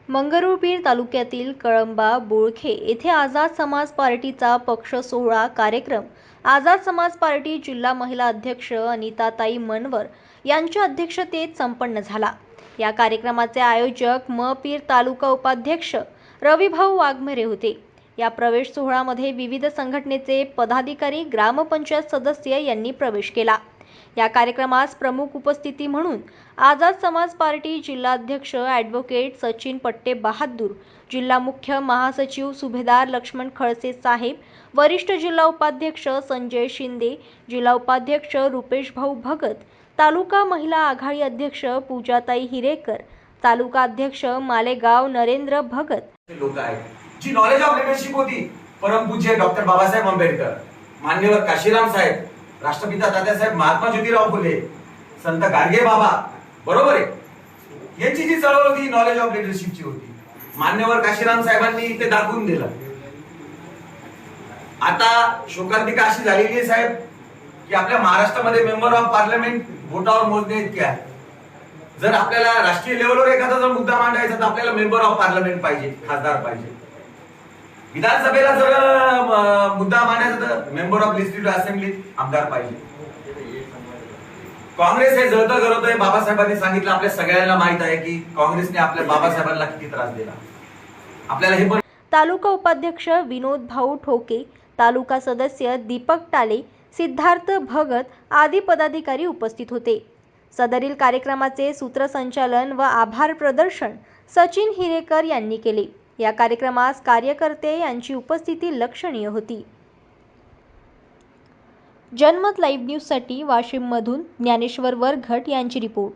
मंगरुळपीर तालुक्यातील कळंबा बोळखे येथे आझाद समाज पार्टीचा पक्ष सोहळा कार्यक्रम आझाद समाज पार्टी जिल्हा महिला अध्यक्ष अनिताताई मनवर यांच्या अध्यक्षतेत संपन्न झाला। या कार्यक्रमाचे आयोजक पीर तालुका उपाध्यक्ष रविभाऊ वाघमेरे होते। या प्रवेश सोहळ्यामध्ये विविध संघटनेचे पदाधिकारी, ग्रामपंचायत सदस्य यांनी प्रवेश केला। या कार्यक्रमास प्रमुख उपस्थिती म्हणून आझाद समाज पार्टी जिल्हाध्यक्ष ॲडव्होकेट सचिन पट्टे बहादूर, जिल्हा मुख्य महासचिव सुभेदार लक्ष्मण खळसे साहेब, वरिष्ठ जिल्हा उपाध्यक्ष संजय शिंदे, जिल्हा उपाध्यक्ष रुपेश भाऊ भगत, तालुका महिला आघाडी अध्यक्ष पूजाताई हिरेकर, तालुका अध्यक्ष मालेगाव नरेंद्र भगत लोक आहेत जी नॉलेज ऑफ लीडरशिप होती। परमपूज्य डॉक्टर बाबासाहेब आंबेडकर, मान्यवर काशीराम साहेब, राष्ट्रपिता तात्यासाहेब महात्मा ज्योतिराव फुले, संत गाडगे बाबा, बरोबर आहे। यांची जी चळवळ होती नॉलेज ऑफ लीडरशिपची होती। मान्यवर काशीराम साहेबांनी ते दाखवून दिलं। आता शोकांतिका अशी झालेली आहे साहेब की आपल्या महाराष्ट्रामध्ये मेंबर ऑफ पार्लमेंट बोटावर मोजणे इतके आहे। जर आपल्याला राष्ट्रीय लेवलवर एखादा जर मुद्दा मांडायचा तर आपल्याला मेंबर ऑफ पार्लमेंट पाहिजे, खासदार पाहिजे। विधानसभेला जर मुद्दा मांडायचा तर मेंबर ऑफ लेजिस्लेटिव्ह असेंब्ली आमदार पाहिजे। काँग्रेस हे जळतं करत आहे। बाबासाहेबांनी सांगितलं, आपल्या सगळ्यांना माहित आहे की काँग्रेसने आपल्या बाबासाहेबांना किती त्रास दिला। आपल्याला हे पण तालुका उपाध्यक्ष विनोद भाऊ ठोके, तालुका सदस्य दीपक टाले, सिद्धार्थ भगत आदी पदाधिकारी उपस्थित होते। सदरील कार्यक्रमाचे सूत्रसंचालन व आभार प्रदर्शन सचिन हिरेकर यांनी केले। या कार्यक्रमास कार्यकर्ते यांची उपस्थिती लक्षणीय होती। जनमत लाईव्ह न्यूजसाठी वाशिममधून ज्ञानेश्वर वरघट यांची रिपोर्ट।